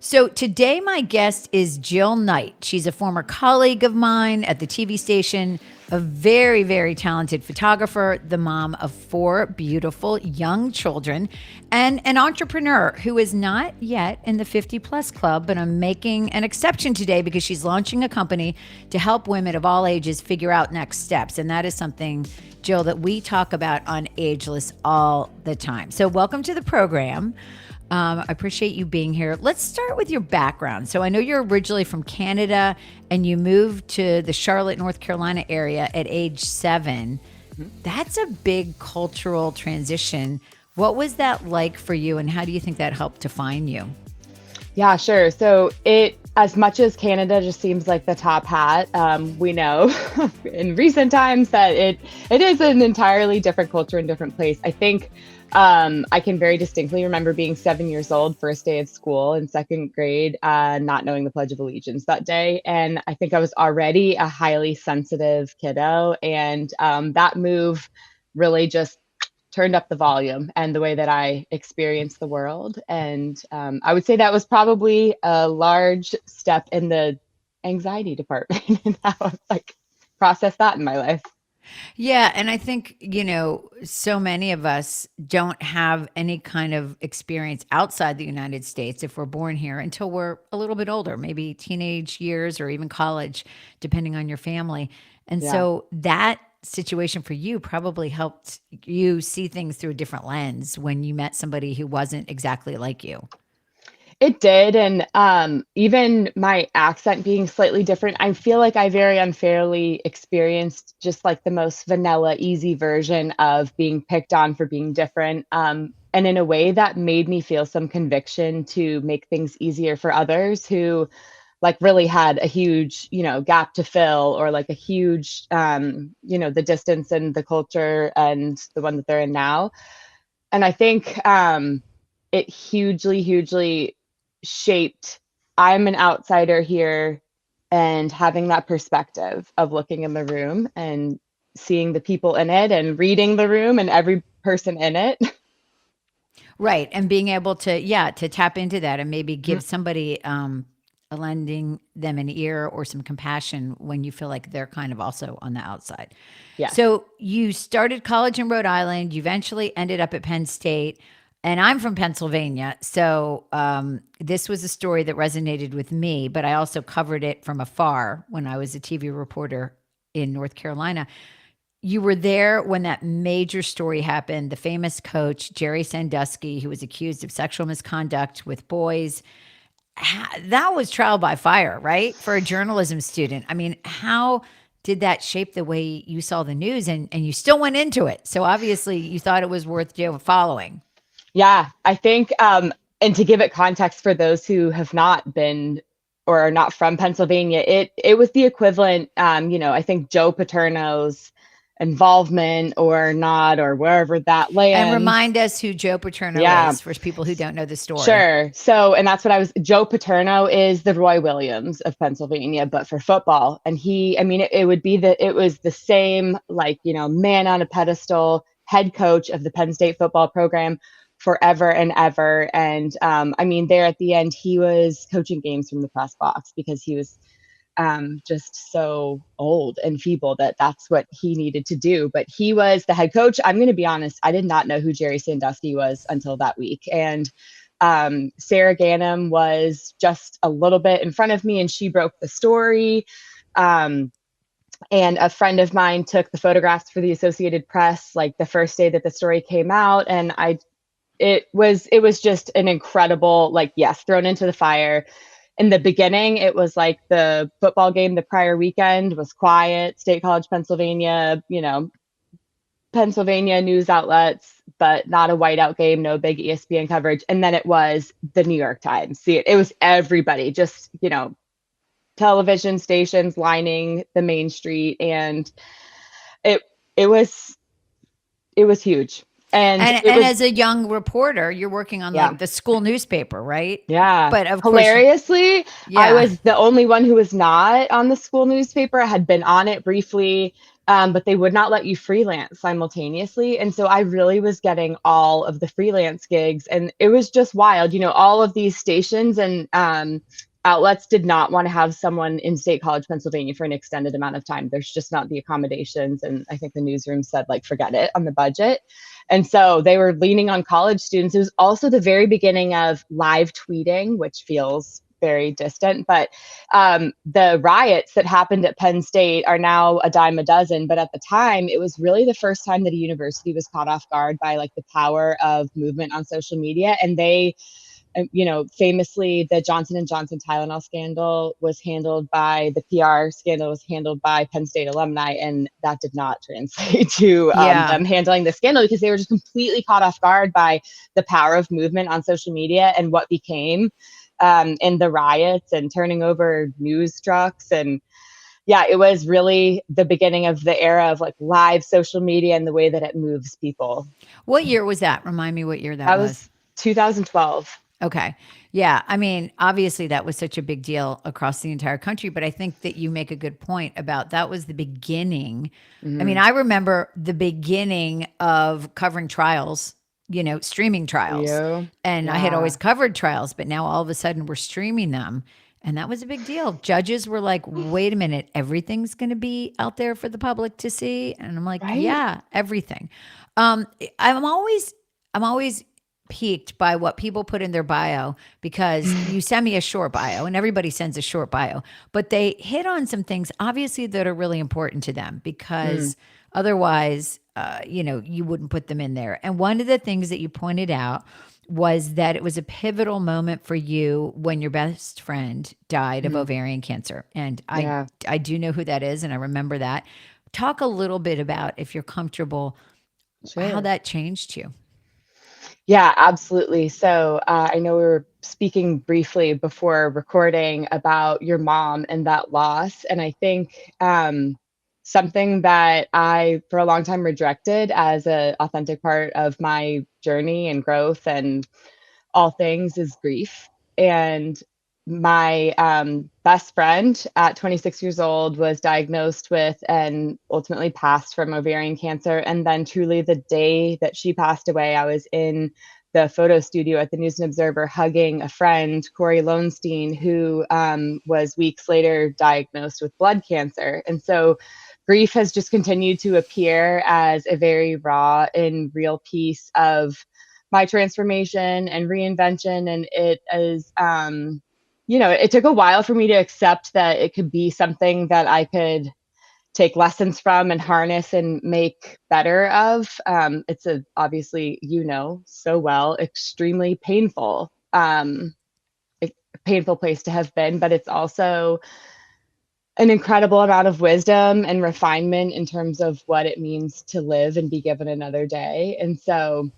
So today, my guest is Jill Knight. She's a former colleague of mine at the TV station, a very, very talented photographer, the mom of four beautiful young children, and an entrepreneur who is not yet in the 50 plus club, but I'm making an exception today because she's launching a company to help women of all ages figure out next steps. And that is something, Jill, that we talk about on Ageless all the time. So welcome to the program. I appreciate you being here. Let's start with your background. So I know you're originally from Canada and you moved to the Charlotte, North Carolina area at age 7. That's a big cultural transition. What was that like for you, and how do you think that helped define you? Yeah, sure. So as much as Canada just seems like the top hat, we know in recent times that it is an entirely different culture and different place. I think I can very distinctly remember being 7 years old, first day of school in second grade, not knowing the Pledge of Allegiance that day. And I think I was already a highly sensitive kiddo. And that move really just turned up the volume and the way that I experienced the world. And I would say that was probably a large step in the anxiety department and how I like process that in my life. Yeah, and I think, so many of us don't have any kind of experience outside the United States if we're born here until we're a little bit older, maybe teenage years or even college, depending on your family. And Yeah. so that situation for you probably helped you see things through a different lens when you met somebody who wasn't exactly like you. It did. And even my accent being slightly different, I feel like I very unfairly experienced just like the most vanilla, easy version of being picked on for being different. And in a way that made me feel some conviction to make things easier for others who like really had a huge, gap to fill, or like a huge, the distance and the culture and the one that they're in now. And I think it hugely, hugely shaped. I'm an outsider here, and having that perspective of looking in the room and seeing the people in it and reading the room and every person in it. Right. And being able to, yeah, to tap into that and maybe give somebody lending them an ear or some compassion when you feel like they're kind of also on the outside. Yes. So you started college in Rhode Island. You eventually ended up at Penn State. And I'm from Pennsylvania. So this was a story that resonated with me, but I also covered it from afar when I was a TV reporter in North Carolina. You were there when that major story happened. The famous coach, Jerry Sandusky, who was accused of sexual misconduct with boys. That was trial by fire, right? For a journalism student. I mean, how did that shape the way you saw the news, and you still went into it? So obviously you thought it was worth following. Yeah, I think, and to give it context for those who have not been or are not from Pennsylvania, it was the equivalent. I think Joe Paterno's involvement or not, or wherever that And lands. remind us who Joe Paterno Yeah, is for people who don't know the story. sure. So, and that's what Joe Paterno is the Roy Williams of Pennsylvania, but for football. And it was the same, like, man on a pedestal, head coach of the Penn State football program forever and ever. And there at the end, he was coaching games from the press box because he was just so old and feeble that that's what he needed to do. But he was the head coach. I'm going to be honest, I did not know who Jerry Sandusky was until that week. And Sarah Ganem was just a little bit in front of me, and she broke the story. And a friend of mine took the photographs for the Associated Press, like the first day that the story came out. And it was just an incredible, like, yes, thrown into the fire. In the beginning, it was like the football game the prior weekend was quiet, State College, Pennsylvania, Pennsylvania news outlets, but not a whiteout game, no big ESPN coverage. And then it was the New York Times. See, it was everybody, just, television stations lining the main street. And it, it was, it was huge. And it And was, as a young reporter, you're working on yeah. like the school newspaper, right? Yeah. But of course, Hilariously, I yeah. was the only one who was not on the school newspaper. I had been on it briefly, but they would not let you freelance simultaneously. And so I really was getting all of the freelance gigs, and it was just wild. All of these stations and outlets did not want to have someone in State College, Pennsylvania for an extended amount of time. There's just not the accommodations. And I think the newsroom said, like, forget it on the budget. And so they were leaning on college students. It was also the very beginning of live tweeting, which feels very distant, but the riots that happened at Penn State are now a dime a dozen. But at the time, it was really the first time that a university was caught off guard by like the power of movement on social media. And they, famously, the Johnson and Johnson Tylenol scandal was handled by the PR scandal was handled by Penn State alumni, and that did not translate to Yeah. them handling the scandal, because they were just completely caught off guard by the power of movement on social media and what became in the riots and turning over news trucks. And yeah, it was really the beginning of the era of like live social media and the way that it moves people. What year was that? Remind me what year that That was. was 2012. Okay. Yeah. I mean, obviously, that was such a big deal across the entire country, but I think that you make a good point about that was the beginning. I mean, Mhm. I remember the beginning of covering trials, streaming For trials. you? And I had Yeah. always covered trials, but now all of a sudden we're streaming them. And that was a big deal. Judges were like, wait a minute, everything's going to be out there for the public to see. And I'm like, Right? yeah, everything. Um, I'm always piqued by what people put in their bio, because you send me a short bio and everybody sends a short bio, but they hit on some things obviously that are really important to them, Mm. because otherwise, you wouldn't put them in there. And one of the things that you pointed out was that it was a pivotal moment for you when your best friend died of Mhm. ovarian cancer. And I, Yeah. I do know who that is, and I remember that. Talk a little bit about, if you're comfortable, how Sure. that changed you. Yeah, absolutely. So I know we were speaking briefly before recording about your mom and that loss. And I think something that I, for a long time, rejected as an authentic part of my journey and growth and all things is grief. And my best friend at 26 years old was diagnosed with and ultimately passed from ovarian cancer. And then, truly, the day that she passed away, I was in the photo studio at the News and Observer hugging a friend, Corey Lowenstein, who was weeks later diagnosed with blood cancer. And so grief has just continued to appear as a very raw and real piece of my transformation and reinvention. And it is, it took a while for me to accept that it could be something that I could take lessons from and harness and make better of. It's a, obviously, so well, extremely painful place to have been, but it's also an incredible amount of wisdom and refinement in terms of what it means to live and be given another day. And so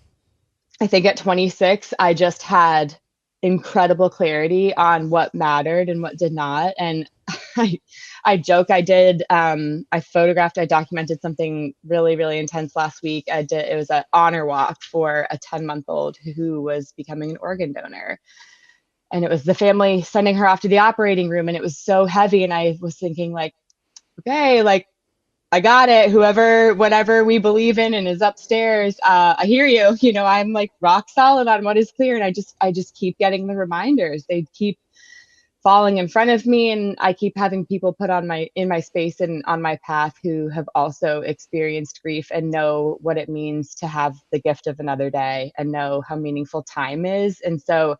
I think at 26, I just had incredible clarity on what mattered and what did not. And I, I joke, I documented something really, really intense last week. It was an honor walk for a 10-month-old who was becoming an organ donor. And it was the family sending her off to the operating room. And it was so heavy. And I was thinking, like, okay, like, I got it. Whoever, whatever we believe in and is upstairs, I hear you. I'm like rock solid on what is clear. And I just keep getting the reminders. They keep falling in front of me, and I keep having people put in my space and on my path who have also experienced grief and know what it means to have the gift of another day and know how meaningful time is. And so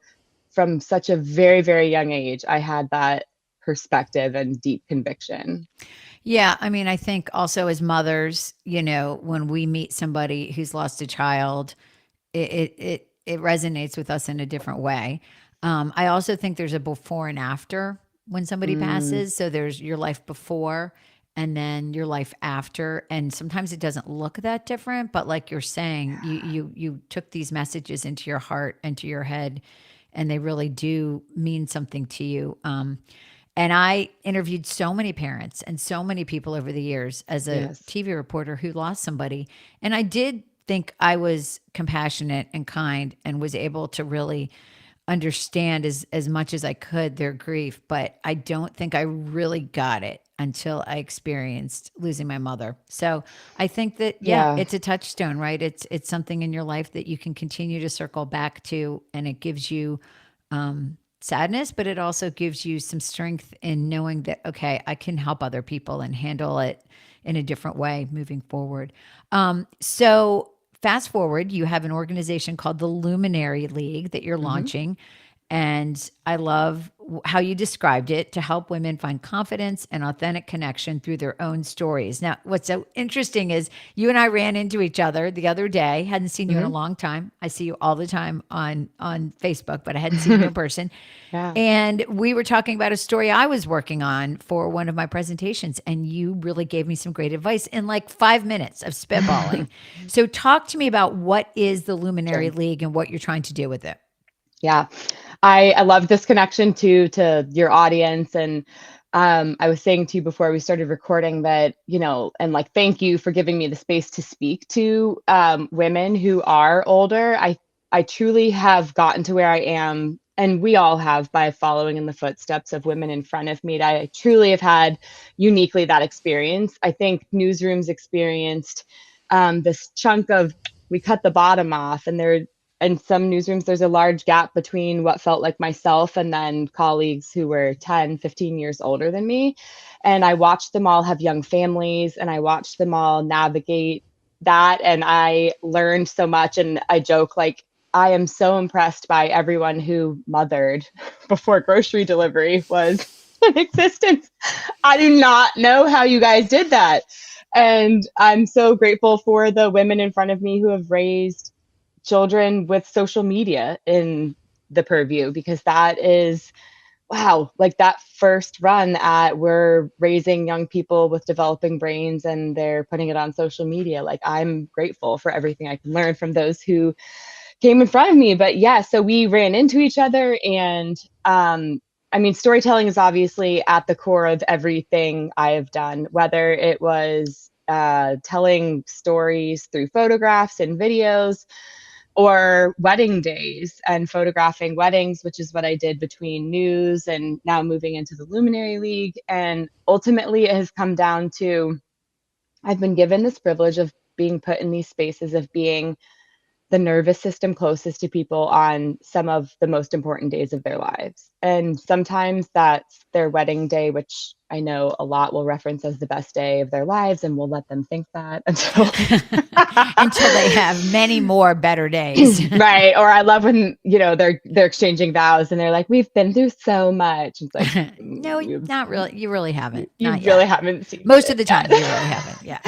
from such a very, very young age, I had that perspective and deep conviction. Yeah, I mean, I think also as mothers, when we meet somebody who's lost a child, it resonates with us in a different way. I also think there's a before and after when somebody Mm, passes. So there's your life before and then your life after, and sometimes it doesn't look that different. But like you're saying, you took these messages into your heart and to your head, and they really do mean something to you. And I interviewed so many parents and so many people over the years as a yes. TV reporter who lost somebody. And I did think I was compassionate and kind and was able to really understand as much as I could their grief, but I don't think I really got it until I experienced losing my mother. So I think that yeah, Yeah. it's a touchstone, right? It's something in your life that you can continue to circle back to, and it gives you sadness, but it also gives you some strength in knowing that okay, I can help other people and handle it in a different way moving forward. So fast forward, you have an organization called the Luminary League that you're Hmm. launching. And I love how you described it to help women find confidence and authentic connection through their own stories. Now, what's so interesting is you and I ran into each other the other day. Hadn't seen you in a Hmm. long time. I see you all the time on Facebook, but I hadn't seen you in person. Yeah. And we were talking about a story I was working on for one of my presentations, and you really gave me some great advice in like 5 minutes of spitballing. So, talk to me about what is the Luminary Sure. League and what you're trying to do with it. Yeah. I love this connection to your audience. And I was saying to you before we started recording that, and like, thank you for giving me the space to speak to women who are older. I truly have gotten to where I am, and we all have, by following in the footsteps of women in front of me. I truly have had uniquely that experience. I think newsrooms experienced this chunk of, we cut the bottom off, and there, in some newsrooms, there's a large gap between what felt like myself and then colleagues who were 10, 15 years older than me. And I watched them all have young families, and I watched them all navigate that. And I learned so much. And I joke, like, I am so impressed by everyone who mothered before grocery delivery was in existence. I do not know how you guys did that. And I'm so grateful for the women in front of me who have raised children with social media in the purview, because that is, wow, like that first run at, we're raising young people with developing brains and they're putting it on social media. Like, I'm grateful for everything I can learn from those who came in front of me. But yeah, so we ran into each other. And I mean, storytelling is obviously at the core of everything I have done, whether it was telling stories through photographs and videos, or wedding days and photographing weddings, which is what I did between news and now moving into the Luminary League. And ultimately, it has come down to, I've been given this privilege of being put in these spaces of being the nervous system closest to people on some of the most important days of their lives. And sometimes that's their wedding day, which I know a lot will reference as the best day of their lives, and we'll let them think that until Until they have many more better days. right. Or I love when, they're exchanging vows and they're like, we've been through so much. It's like, No, not really. You really haven't. you Not really yet. haven't seen Most of it the yet. time, you really haven't. Yeah.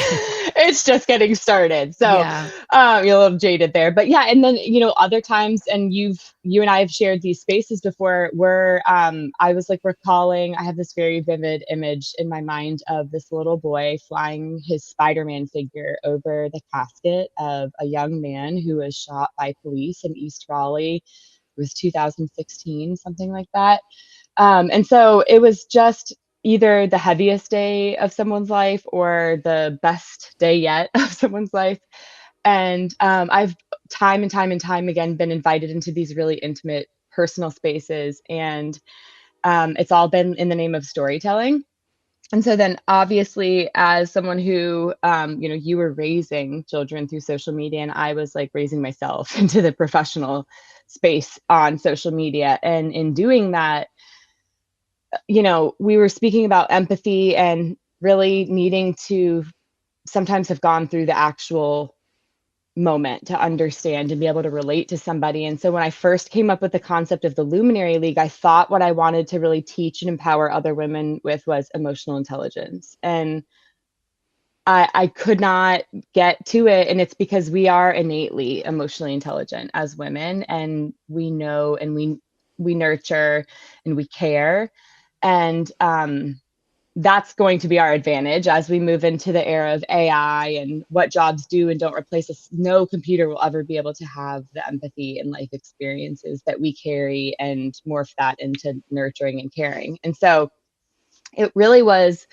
It's just getting started. So Yeah. you're a little jaded there. But yeah, and then, other times, and you and I have shared these spaces before, where I was like recalling, I have this very vivid image in my mind of this little boy flying his Spider-Man figure over the casket of a young man who was shot by police in East Raleigh. It was 2016, something like that. And so it was just either the heaviest day of someone's life or the best day yet of someone's life. And I've time and time and time again been invited into these really intimate personal spaces. And it's all been in the name of storytelling. And so then, obviously, as someone who, you were raising children through social media, and I was like raising myself into the professional space on social media. And in doing that, we were speaking about empathy and really needing to sometimes have gone through the actual moment to understand and be able to relate to somebody. And so when I first came up with the concept of the Luminary League, I thought what I wanted to really teach and empower other women with was emotional intelligence. And I could not get to it. And it's because we are innately emotionally intelligent as women, and we know, and we nurture, and we care. And that's going to be our advantage as we move into the era of AI and what jobs do and don't replace us. No computer will ever be able to have the empathy and life experiences that we carry, and morph that into nurturing and caring. And so it really was,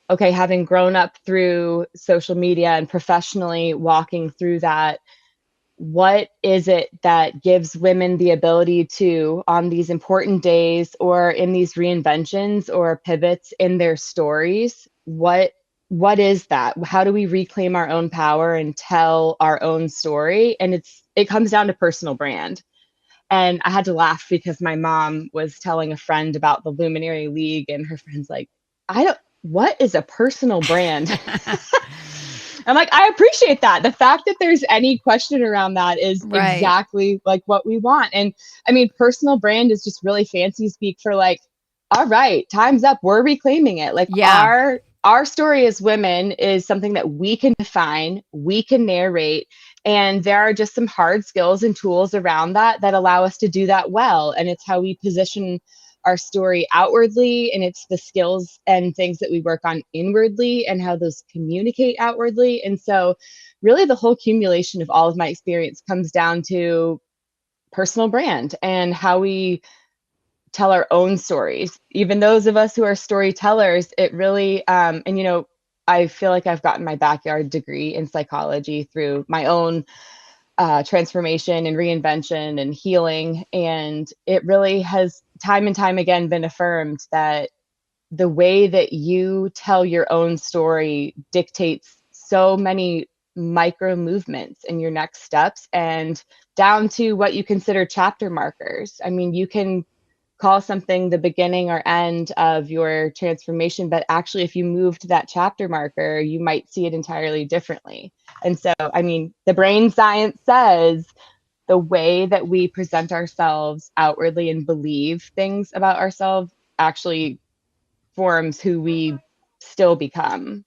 okay, having grown up through social media and professionally walking through that, what is it that gives women the ability to, on these important days or in these reinventions or pivots in their stories, what is that? How do we reclaim our own power and tell our own story? And it comes down to personal brand. And I had to laugh because my mom was telling a friend about the Luminary League, and her friend's like, what is a personal brand? I'm like, I appreciate that. The fact that there's any question around that is Right. exactly like what we want. And I mean, personal brand is just really fancy speak for like, all right, time's up. We're reclaiming it. Like Yeah. our story as women is something that we can define, we can narrate, and there are just some hard skills and tools around that that allow us to do that well. And it's how we position our story outwardly, and it's the skills and things that we work on inwardly and how those communicate outwardly. And so really the whole accumulation of all of my experience comes down to personal brand and how we tell our own stories. Even those of us who are storytellers, it really and I feel like I've gotten my backyard degree in psychology through my own transformation and reinvention and healing. And it really has time and time again been affirmed that the way that you tell your own story dictates so many micro movements in your next steps and down to what you consider chapter markers. I mean, you can call something the beginning or end of your transformation, but actually, if you move to that chapter marker, you might see it entirely differently. And so, I mean, the brain science says the way that we present ourselves outwardly and believe things about ourselves actually forms who we still become.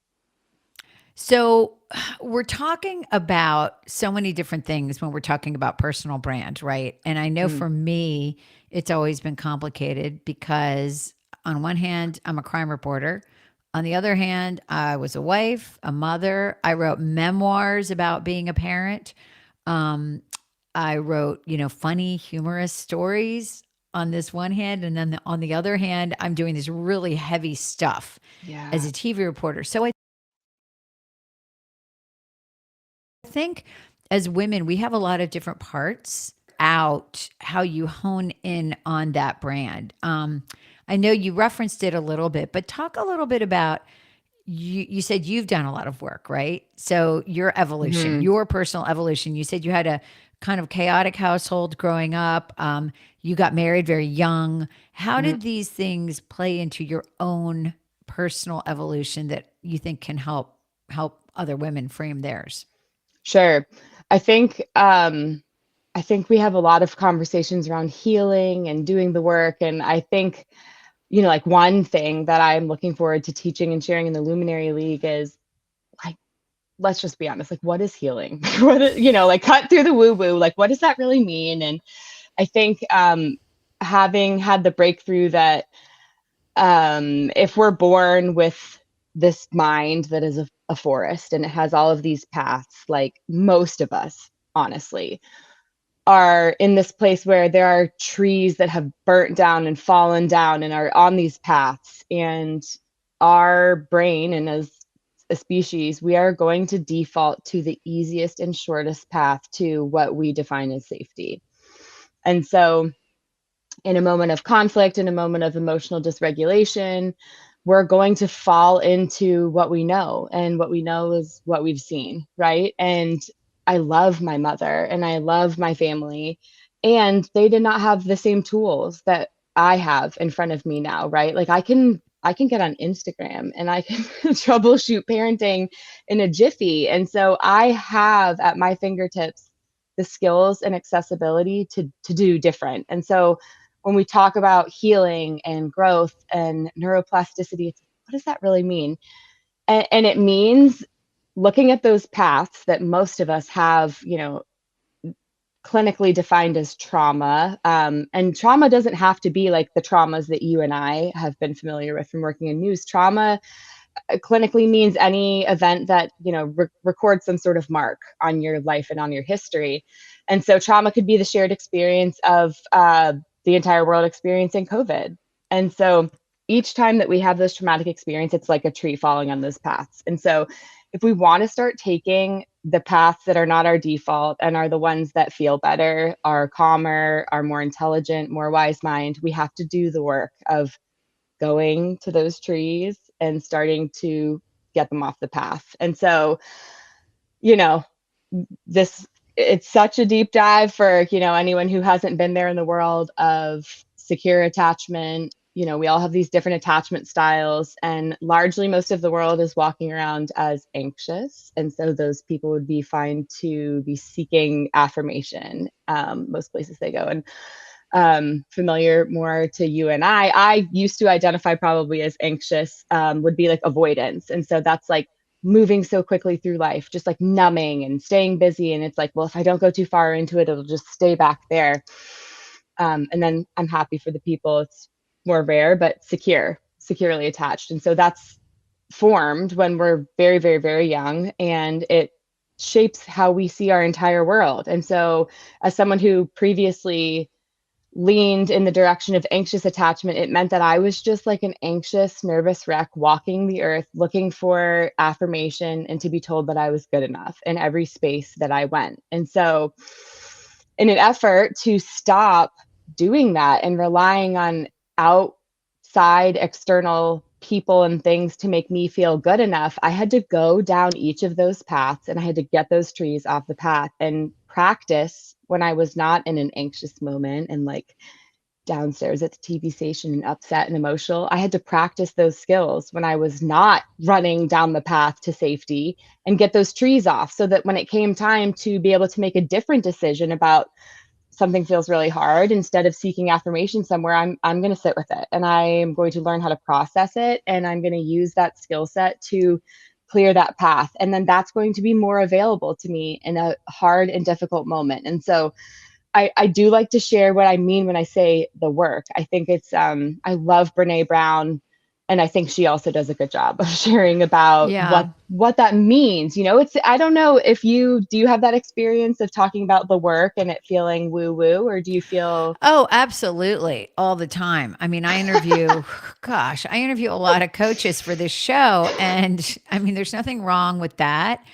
So we're talking about so many different things when we're talking about personal brand, right? And I know Mm. for me, it's always been complicated because on one hand, I'm a crime reporter. On the other hand, I was a wife, a mother. I wrote memoirs about being a parent. Um, I wrote, funny, humorous stories on this one hand. And then on the other hand, I'm doing this really heavy stuff as Yeah. a TV reporter. So I think as women, we have a lot of different parts out how you hone in on that brand. I know you referenced it a little bit, but talk a little bit about you said you've done a lot of work, right? So your evolution, Mhm. your personal evolution. You said you had a kind of chaotic household growing up. You got married very young. How Mhm. did these things play into your own personal evolution that you think can help other women frame theirs? Sure. I think I think we have a lot of conversations around healing and doing the work. And I think, like one thing that I'm looking forward to teaching and sharing in the Luminary League is like, let's just be honest, like what is healing? Like cut through the woo-woo, like what does that really mean? And I think having had the breakthrough that if we're born with this mind that is a forest and it has all of these paths, like most of us, honestly, are in this place where there are trees that have burnt down and fallen down and are on these paths. And our brain, and as a species, we are going to default to the easiest and shortest path to what we define as safety. And so, in a moment of conflict, in a moment of emotional dysregulation, we're going to fall into what we know. And what we know is what we've seen, right? And I love my mother and I love my family. And they did not have the same tools that I have in front of me now, right? Like I can get on Instagram and I can troubleshoot parenting in a jiffy. And so I have at my fingertips the skills and accessibility to do different. And so when we talk about healing and growth and neuroplasticity, it's what does that really mean? And it means looking at those paths that most of us have, clinically defined as trauma. And trauma doesn't have to be like the traumas that you and I have been familiar with from working in news. Trauma clinically means any event that records some sort of mark on your life and on your history. And so trauma could be the shared experience of the entire world experiencing COVID. And so each time that we have those traumatic experience, it's like a tree falling on those paths. And so if we want to start taking the paths that are not our default and are the ones that feel better, are calmer, are more intelligent, more wise mind, we have to do the work of going to those trees and starting to get them off the path. And so, you know, this it's such a deep dive for, anyone who hasn't been there in the world of secure attachment. We all have these different attachment styles, and largely most of the world is walking around as anxious. And so those people would be fine to be seeking affirmation, most places they go. And familiar more to you and I used to identify probably as anxious, would be like avoidance. And so that's like moving so quickly through life, just like numbing and staying busy. And it's like, well, if I don't go too far into it, it'll just stay back there. And then I'm happy for the people. It's more rare, but securely attached. And so that's formed when we're very, very, very young, and it shapes how we see our entire world. And so, as someone who previously leaned in the direction of anxious attachment, it meant that I was just like an anxious, nervous wreck walking the earth looking for affirmation and to be told that I was good enough in every space that I went. And so, in an effort to stop doing that and relying on outside external people and things to make me feel good enough, I had to go down each of those paths and I had to get those trees off the path and practice when I was not in an anxious moment and like downstairs at the TV station and upset and emotional. I had to practice those skills when I was not running down the path to safety and get those trees off so that when it came time to be able to make a different decision about something feels really hard, instead of seeking affirmation somewhere, I'm going to sit with it and I am going to learn how to process it, and I'm going to use that skill set to clear that path, and then that's going to be more available to me in a hard and difficult moment. And so I do like to share what I mean when I say the work. I think it's I love Brene Brown, and I think she also does a good job of sharing about Yeah. what that means. It's I don't know if you have that experience of talking about the work and it feeling woo woo, or do you feel Oh, absolutely. All the time. I mean, I interview a lot of coaches for this show. And I mean, there's nothing wrong with that.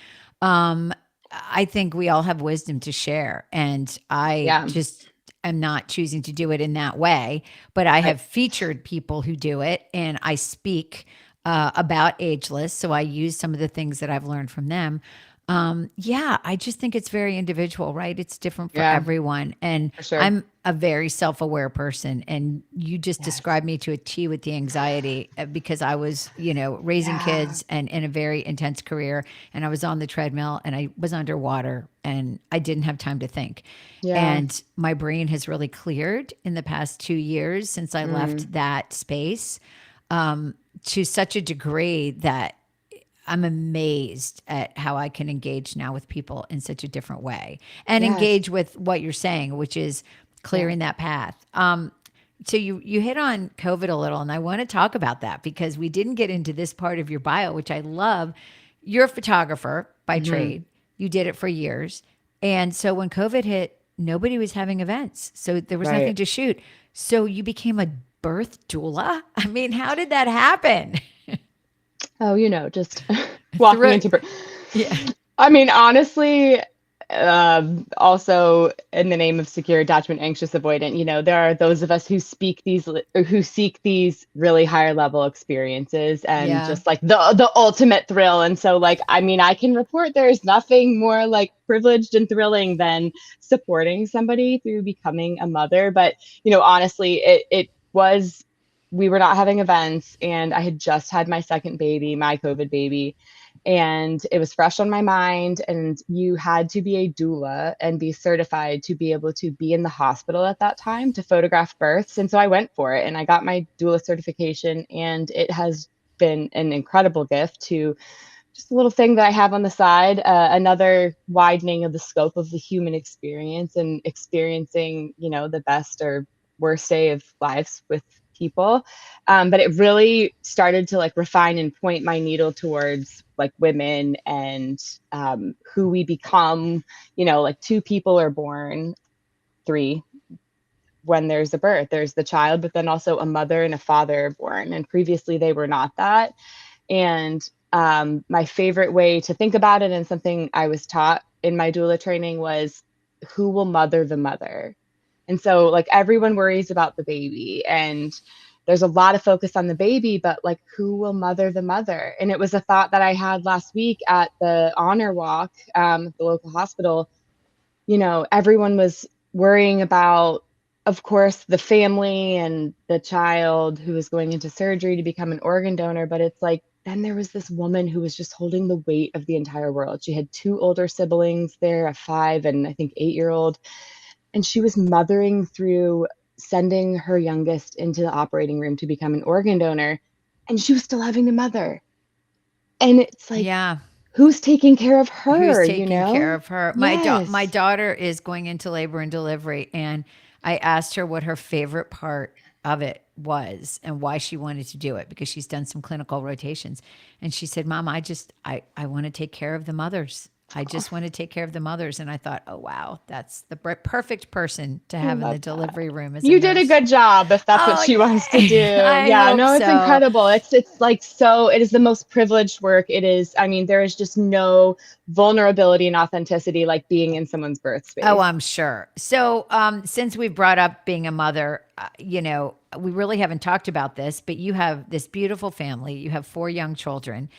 Um, I think we all have wisdom to share. And I yeah, just am not choosing to do it in that way. But I right, have featured people who do it, and I speak about ageless. So I use some of the things that I've learned from them. Yeah, I just think it's very individual, right? It's different for yeah, everyone. And for sure. I'm a very self-aware person, and you just Yes. described me to a T with the anxiety, because I was, raising Yeah. kids and in a very intense career, and I was on the treadmill and I was underwater and I didn't have time to think. Yeah. And my brain has really cleared in the past 2 years since I Mm, left that space, to such a degree that I'm amazed at how I can engage now with people in such a different way and yes. engage with what you're saying, which is Yeah. clearing that path. So you hit on COVID a little, and I want to talk about that because we didn't get into this part of your bio, which I love. You're a photographer by Hmm. trade. You did it for years, and so when COVID hit, nobody was having events, so there was nothing Right. to shoot. So you became a birth doula. I mean, how did that happen? Oh, just walking Through, into yeah. I mean, honestly, also in the name of secure attachment, anxious avoidant, there are those of us who or who seek these really higher level experiences and Yeah. just like the ultimate thrill. And so, like, I mean, I can report there's nothing more like privileged and thrilling than supporting somebody through becoming a mother. But honestly, it was we were not having events, and I had just had my second baby, my COVID baby, and it was fresh on my mind. And you had to be a doula and be certified to be able to be in the hospital at that time to photograph births. And so I went for it and I got my doula certification, and it has been an incredible gift to just a little thing that I have on the side, another widening of the scope of the human experience and experiencing, the best or worst day of lives with people. But it really started to like refine and point my needle towards like women and who we become. Like two people are born, three when there's a birth, there's the child, but then also a mother and a father are born. And previously they were not that. And My favorite way to think about it, and something I was taught in my doula training, was who will mother the mother. And so, like, everyone worries about the baby, and there's a lot of focus on the baby, but like, who will mother the mother? And it was a thought that I had last week at the honor walk, at the local hospital. Everyone was worrying about, of course, the family and the child who was going into surgery to become an organ donor. But it's like, then there was this woman who was just holding the weight of the entire world. She had two older siblings there, a 5 and I think 8-year old. And she was mothering through sending her youngest into the operating room to become an organ donor. And she was still having to mother. And it's like, Yeah. who's taking care of Who's her, taking care of her? My Yes. daughter is going into labor and delivery, and I asked her what her favorite part of it was and why she wanted to do it, because she's done some clinical rotations. And she said, "Mom, I want to take care of the mothers. I just want to take care of the mothers." And I thought, "Oh wow, that's the perfect person to I have in the love that. delivery room as a You did a nurse." good job if that's what Oh, she wants to do. yay. I Yeah, hope no, it's so. incredible. It's like, so it is the most privileged work. It is, I mean, there is just no vulnerability and authenticity like being in someone's birth Oh, space. I'm sure. So, since we brought up being a mother, we really haven't talked about this, but you have this beautiful family. You have 4 young children.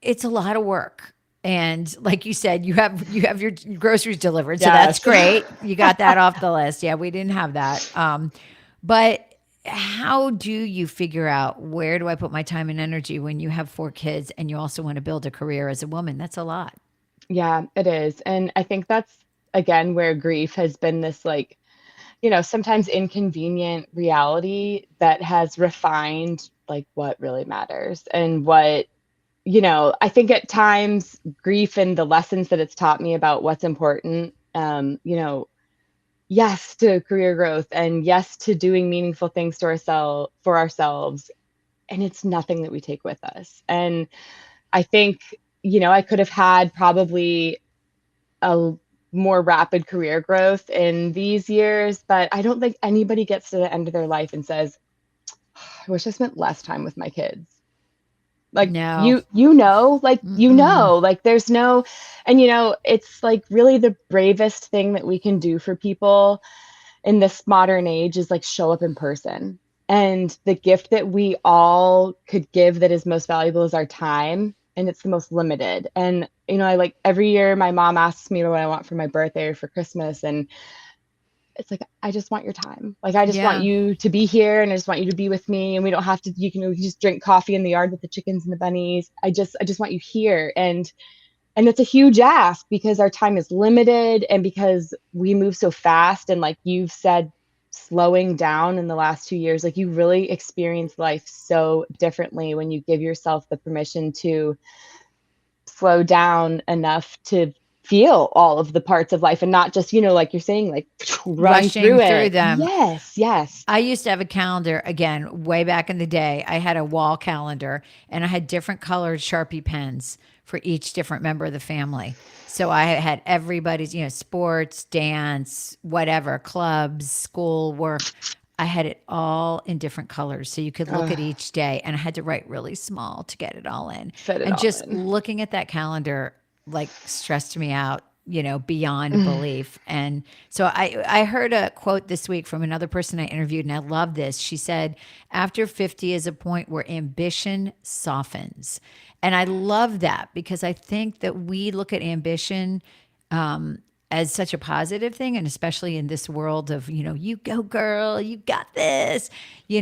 It's a lot of work. And like you said, you have your groceries delivered. So that's Yes. great. You got that off the list. Yeah, we didn't have that. But how do you figure out, where do I put my time and energy when you have 4 kids and you also want to build a career as a woman? That's a lot. Yeah, it is. And I think that's, again, where grief has been this, like, sometimes inconvenient reality that has refined like what really matters, and what, I think at times grief and the lessons that it's taught me about what's important, yes to career growth, and yes to doing meaningful things to ourselves, for ourselves, and it's nothing that we take with us. And I think, I could have had probably a more rapid career growth in these years, but I don't think anybody gets to the end of their life and says, I wish I spent less time with my kids. Like, No. Mm-mm. like, there's no, and it's like really the bravest thing that we can do for people in this modern age is like show up in person. And the gift that we all could give that is most valuable is our time. And it's the most limited. And, I like, every year my mom asks me what I want for my birthday or for Christmas. And it's like, I just want your time. Like, I just want Yeah. you to be here, and I just want you to be with me. And we don't have to, we can just drink coffee in the yard with the chickens and the bunnies. I just want you here. And it's a huge ask because our time is limited, and because we move so fast. And like you've said, slowing down in the last 2 years, like, you really experience life so differently when you give yourself the permission to slow down enough to feel all of the parts of life, and not just, like you're saying, like, run Rushing through through it. them. Yes, yes. I used to have a calendar, again, way back in the day. I had a wall calendar and I had different colored Sharpie pens for each different member of the family. So I had everybody's, sports, dance, whatever, clubs, school, work. I had it all in different colors. So you could look at uh, each day, and I had to write really small to get it all in. Fit it And all just in. looking at that calendar like stressed me out, beyond belief. And so I heard a quote this week from another person I interviewed, and I love this. She said, after 50 is a point where ambition softens. And I love that, because I think that we look at ambition as such a positive thing. And especially in this world of, you go girl, you got this, I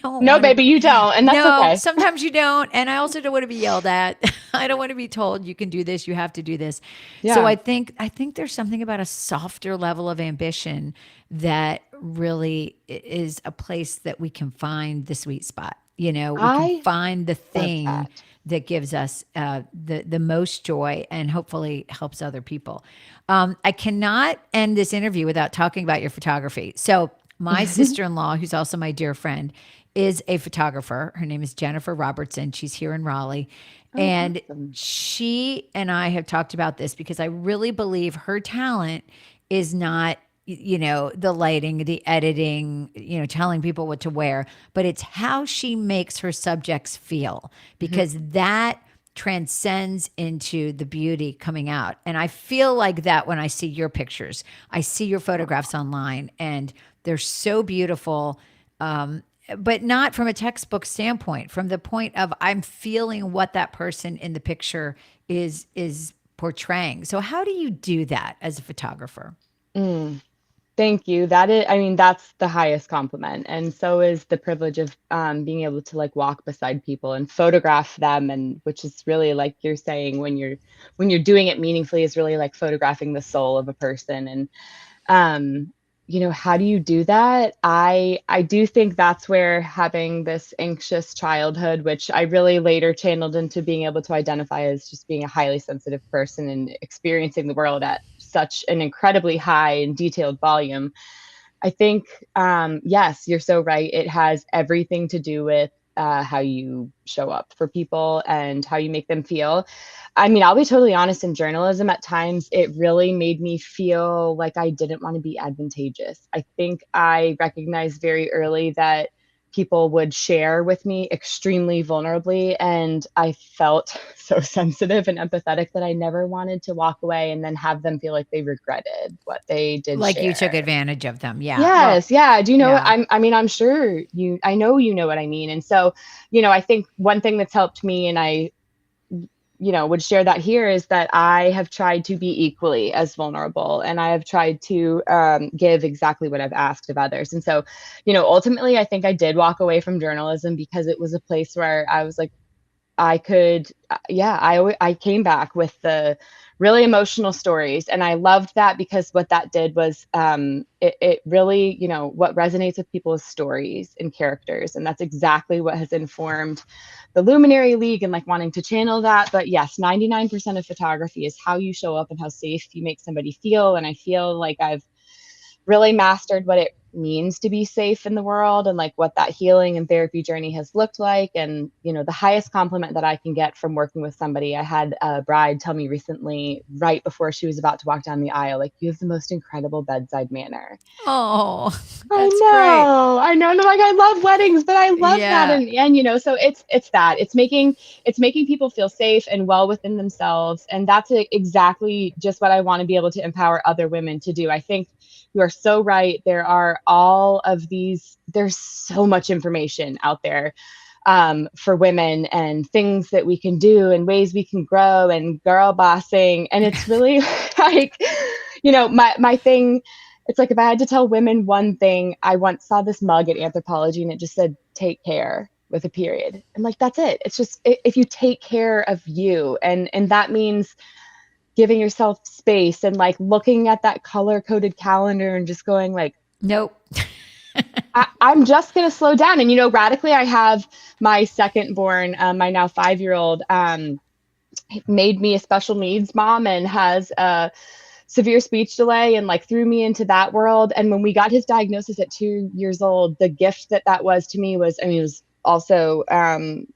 don't No, want to. baby, you don't, and that's No, okay. sometimes you don't. And I also don't want to be yelled at. I don't want to be told you can do this, you have to do this. So Yeah. I think there's something about a softer level of ambition that really is a place that we can find the sweet spot. We can I find the love thing that. that gives us the most joy and hopefully helps other people. I cannot end this interview without talking about your photography. So my sister-in-law, who's also my dear friend, is a photographer. Her name is Jennifer Robertson. She's here in Raleigh. Oh, And awesome. she and I have talked about this, because I really believe her talent is not the lighting, the editing, telling people what to wear, but it's how she makes her subjects feel, Mhm. because that transcends into the beauty coming out. And I feel like that when I see your pictures, I see your photographs online, and they're so beautiful. But not from a textbook standpoint, from the point of I'm feeling what that person in the picture is portraying. So how do you do that as a photographer? Mm. Thank you. That is, I mean, that's the highest compliment. And so is the privilege of being able to like walk beside people and photograph them. And which is really like you're saying, when you're doing it meaningfully, is really like photographing the soul of a person. And um, how do you do that? I do think that's where having this anxious childhood, which I really later channeled into being able to identify as just being a highly sensitive person and experiencing the world at such an incredibly high and detailed volume. I think, yes, you're so right. It has everything to do with how you show up for people and how you make them feel. I mean, I'll be totally honest, in journalism, at times it really made me feel like I didn't want to be advantageous. I think I recognized very early that people would share with me extremely vulnerably, and I felt so sensitive and empathetic that I never wanted to walk away and then have them feel like they regretted what they did Like you share. took advantage of them. Yeah. Well, Yes, yeah. Do you know what yeah. I mean, I'm sure I know you know what I mean. And so, I think one thing that's helped me, and I would share that here, is that I have tried to be equally as vulnerable, and I have tried to give exactly what I've asked of others. And so, ultimately, I think I did walk away from journalism because it was a place where I was like, I could, yeah, I came back with the really emotional stories, and I loved that because what that did was, it really, what resonates with people is stories and characters, and that's exactly what has informed the Luminary League and like wanting to channel that. But yes, 99% of photography is how you show up and how safe you make somebody feel, and I feel like I've really mastered what it means to be safe in the world, and like what that healing and therapy journey has looked like. And the highest compliment that I can get from working with somebody, I had a bride tell me recently, right before she was about to walk down the aisle, like, you have the most incredible bedside manner. Oh, I that's great. know, I know. And I'm like, I love weddings, but I love that. Yeah. And so it's that. It's making people feel safe and well within themselves. And that's exactly just what I want to be able to empower other women to do. I think you are so right. There's so much information out there for women, and things that we can do and ways we can grow and girl bossing. And it's really like, my thing, it's like if I had to tell women one thing, I once saw this mug at Anthropology and it just said, take care with a period. And like, that's it. It's just, if you take care of you, and that means giving yourself space and like looking at that color coded calendar and just going like, Nope. I'm just going to slow down. And, radically, I have my second born, my now 5-year old, made me a special needs mom and has a severe speech delay, and like threw me into that world. And when we got his diagnosis at 2 years old, the gift that was to me was, I mean, it was also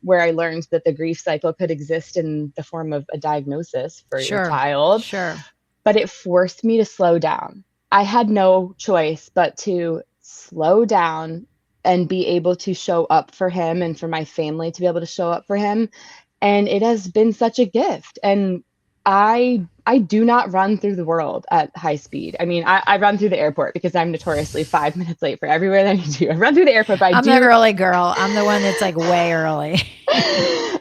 where I learned that the grief cycle could exist in the form of a diagnosis for your Sure. child. Sure. But it forced me to slow down. I had no choice but to slow down and be able to show up for him, and for my family to be able to show up for him. And it has been such a gift. And I do not run through the world at high speed. I mean, I run through the airport because I'm notoriously 5 minutes late for everywhere that I need to. I run through the airport, but I I'm the do. early girl. I'm the one that's like way early.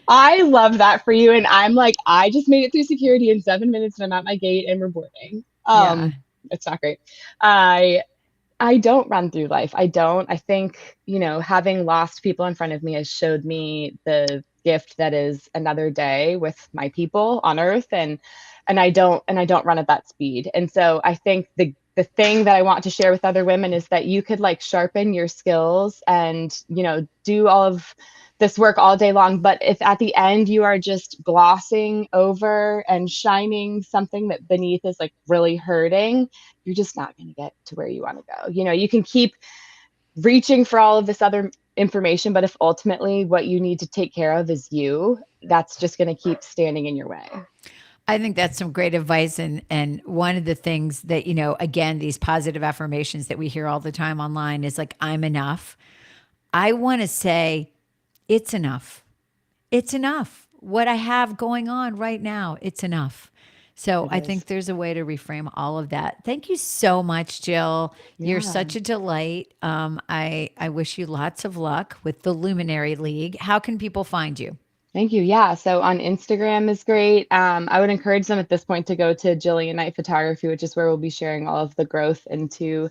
I love that for you. And I'm like, I just made it through security in 7 minutes and I'm at my gate and we're boarding. Yeah. It's not great. I don't run through life. I don't. I think, having lost people in front of me has showed me the gift that is another day with my people on earth. And I don't run at that speed. And so I think the thing that I want to share with other women is that you could like sharpen your skills and, do all of this work all day long. But if at the end you are just glossing over and shining something that beneath is like really hurting, you're just not going to get to where you want to go. You can keep reaching for all of this other information, but if ultimately what you need to take care of is you, that's just going to keep standing in your way. I think that's some great advice. And one of the things that, again, these positive affirmations that we hear all the time online is like, I'm enough. I want to say, it's enough. It's enough. What I have going on right now, it's enough. So It I is. think there's a way to reframe all of that. Thank you so much, Jill. You're Yeah. such a delight. I wish you lots of luck with the Luminary League. How can people find you? Thank you. Yeah. So on Instagram is great. I would encourage them at this point to go to Jillian Knight Photography, which is where we'll be sharing all of the growth into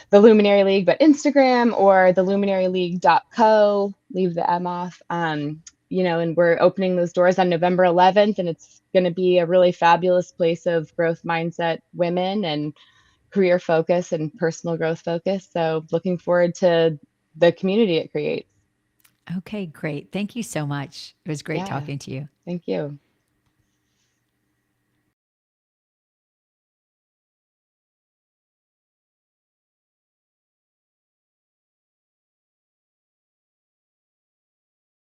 the Luminary League, but Instagram or the luminaryleague.co, leave the M off. And we're opening those doors on November 11th, and it's going to be a really fabulous place of growth mindset women and career focus and personal growth focus. So looking forward to the community it creates. Okay, great. Thank you so much. It was great Yeah. talking to you. Thank you.